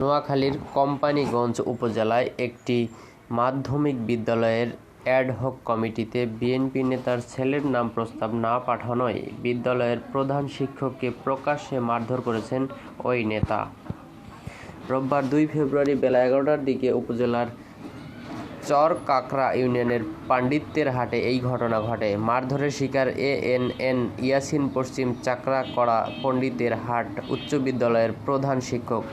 নোয়াখালীর কোম্পানীগঞ্জ উপজেলায় একটি মাধ্যমিক বিদ্যালয়ের অ্যাডহক কমিটিতে বিএনপি নেতার ছেলের নাম প্রস্তাব না পাঠানোয় বিদ্যালয়ের প্রধান শিক্ষককে প্রকাশ্যে মারধর করেছেন ওই নেতা। রোববার ২ ফেব্রুয়ারি বেলা ১১টার দিকে উপজেলার চরকাকড়া ইউনিয়নের পাণ্ডিত্যের হাটে এই ঘটনা ঘটে। মারধরের শিকার এএনএন ইয়াসিন পশ্চিম চাকরাকড়া পণ্ডিতের হাট উচ্চ বিদ্যালয়ের প্রধান শিক্ষক।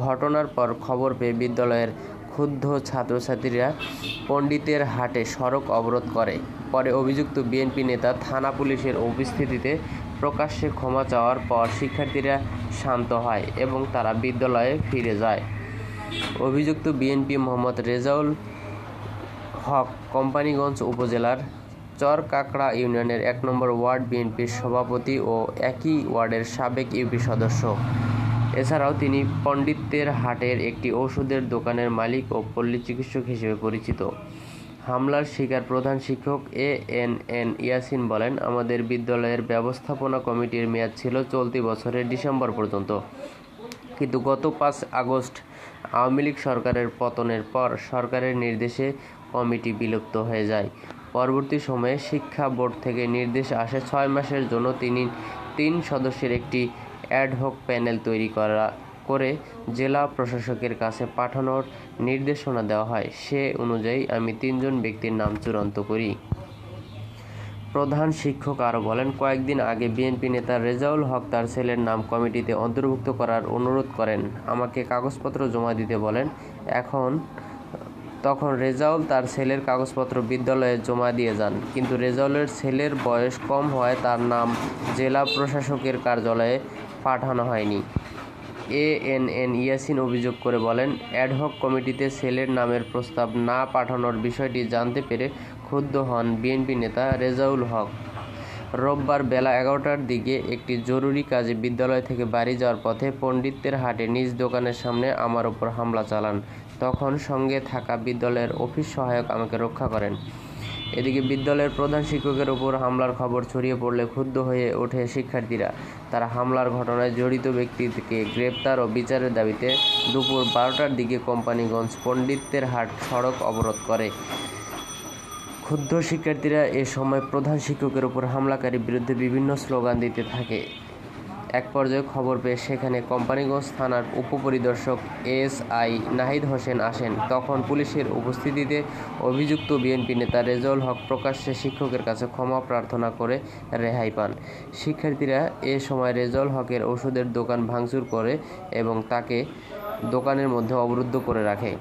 ঘটনার পর খবর পেয়ে বিদ্যালয়ের ক্ষুব্ধ ছাত্রছাত্রীরা পণ্ডিতের হাটে সড়ক অবরোধ করে। পরে অভিযুক্ত বিএনপি নেতা থানা পুলিশের উপস্থিতিতে প্রকাশ্যে ক্ষমা চাওয়ার পর শিক্ষার্থীরা শান্ত হয় এবং তারা বিদ্যালয়ে ফিরে যায়। অভিযুক্ত বিএনপি মোহাম্মদ রেজাউল হক কোম্পানীগঞ্জ উপজেলার চরকাকড়া ইউনিয়নের ১ নম্বর ওয়ার্ড বিএনপির সভাপতি ও একই ওয়ার্ডের সাবেক ইউপি সদস্য। এছাড়াও তিনি পণ্ডিতের হাটের একটি ওষুধের দোকানের মালিক ও পল্লী চিকিৎসক হিসেবে পরিচিত। হামলার শিকার প্রধান শিক্ষক এএনএন ইয়াসিন বলেন, আমাদের বিদ্যালয়ের ব্যবস্থাপনা কমিটির মেয়াদ ছিল চলতি বছরের ডিসেম্বর পর্যন্ত, কিন্তু গত ৫ আগস্ট আওয়ামী লীগ সরকারের পতনের পর সরকারের নির্দেশে কমিটি বিলুপ্ত হয়ে যায়। পরবর্তী সময়ে শিক্ষা বোর্ড থেকে নির্দেশ আসে ৬ মাসের জন্য ৩ সদস্যের একটি অ্যাডহক প্যানেল তৈরি করে জেলা প্রশাসকের কাছে পাঠানোর নির্দেশনা দেওয়া হয়। সে অনুযায়ী আমি ৩ জন ব্যক্তির নাম চূড়ান্ত করি। প্রধান শিক্ষক আরও বলেন, কয়েকদিন আগে বিএনপি নেতা রেজাউল হক তার ছেলের নাম কমিটিতে অন্তর্ভুক্ত করার অনুরোধ করেন। আমাকে কাগজপত্র জমা দিতে বলেন। তখন রেজাউল তার ছেলের কাগজপত্র বিদ্যালয়ে জমা দিয়ে যান, কিন্তু রেজাউলের ছেলের বয়স কম হওয়ায় তার নাম জেলা প্রশাসকের কার্যালয়ে পাঠানো হয়নি। এএনএন ইয়াসিন অভিযোগ করে বলেন, অ্যাডহক কমিটিতে ছেলের নামের প্রস্তাব না পাঠানোর বিষয়টি জানতে পেরে ক্ষুব্ধ হন বিএনপি নেতা রেজাউল হক। রোববার বেলা ১১টার দিকে একটি জরুরি কাজে বিদ্যালয় থেকে বাড়ি যাওয়ার পথে পণ্ডিতের হাটে নিজ দোকানের সামনে আমার ওপর হামলা চালান। তখন সঙ্গে থাকা বিদ্যালয়ের অফিস সহায়ক আমাকে রক্ষা করেন। এদিকে বিদ্যালয়ের প্রধান শিক্ষকের ওপর হামলার খবর ছড়িয়ে পড়লে ক্ষুব্ধ হয়ে ওঠে শিক্ষার্থীরা। তারা হামলার ঘটনায় জড়িত ব্যক্তিকে গ্রেপ্তার ও বিচারের দাবিতে দুপুর ১২টার দিকে কোম্পানীগঞ্জ পণ্ডিতের হাট সড়ক অবরোধ করে। ক্ষুব্ধ শিক্ষার্থীরা এ সময় প্রধান শিক্ষকের ওপর হামলাকারীর বিরুদ্ধে বিভিন্ন স্লোগান দিতে থাকে। এক পর্যায়ে খবর পেয়ে সেখানে কোম্পানীগঞ্জ থানার উপপরিদর্শক এসআই নাহিদ হোসেন আসেন। তখন পুলিশের উপস্থিতিতে অভিযুক্ত বিএনপি নেতা রেজাউল হক প্রকাশ্যে শিক্ষকের কাছে ক্ষমা প্রার্থনা করে রেহাই পান। শিক্ষার্থীরা এ সময় রেজাউল হকের ওষুধের দোকান ভাঙচুর করে এবং তাকে দোকানের মধ্যে অবরুদ্ধ করে রাখে।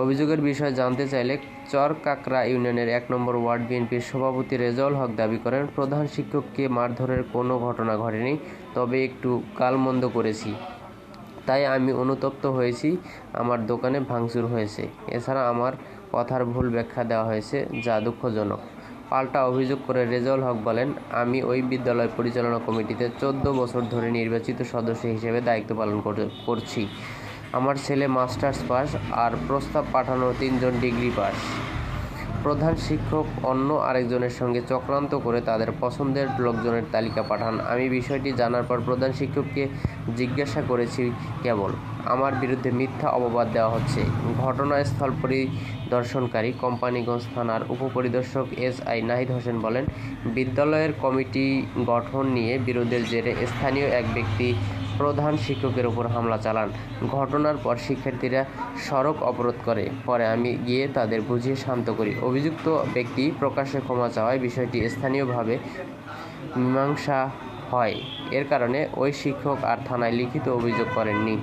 অভিযোগের বিষয়ে জানতে চাইলে চরকাকড়া ইউনিয়নের ১ নম্বর ওয়ার্ড বিএনপির সভাপতি রেজাউল হক দাবি করেন, প্রধান শিক্ষককে মারধরের কোনো ঘটনা ঘটেনি, তবে একটু গালমন্দ করেছি, তাই আমি অনুতপ্ত হয়েছি। আমার দোকানে ভাঙচুর হয়েছে। এছাড়া আমার কথার ভুল ব্যাখ্যা দেওয়া হয়েছে, যা দুঃখজনক। পাল্টা অভিযোগ করে রেজাউল হক বলেন, আমি ওই বিদ্যালয় পরিচালনা কমিটিতে ১৪ বছর ধরে নির্বাচিত সদস্য হিসেবে দায়িত্ব পালন করছি। আমার ছেলে মাস্টার্স পাস আর প্রস্তাব পাঠানো ৩ জন ডিগ্রি পাস। প্রধান শিক্ষক অন্য আরেকজনের সঙ্গে চক্রান্ত করে তাদের পছন্দের লোকজনের তালিকা পাঠান। আমি বিষয়টি জানার পর প্রধান শিক্ষককে জিজ্ঞাসা করেছি কেবল। আমার বিরুদ্ধে মিথ্যা অপবাদ দেওয়া হচ্ছে। ঘটনাস্থল পরিদর্শনকারী কোম্পানীগঞ্জ থানার উপপরিদর্শক এসআই নাহিদ হোসেন বলেন, বিদ্যালয়ের কমিটি গঠন নিয়ে বিরোধের জেরে স্থানীয় এক ব্যক্তি প্রধান শিক্ষকের ওপর হামলা চালান। ঘটনার পর শিক্ষার্থীরা সড়ক অবরোধ করে। পরে আমি গিয়ে তাদের বুঝিয়ে শান্ত করি। অভিযুক্ত ব্যক্তি প্রকাশ্যে ক্ষমা চাওয়ায় বিষয়টি স্থানীয়ভাবে মীমাংসা হয়। এর কারণে ওই শিক্ষক আর থানায় লিখিত অভিযোগ করেননি।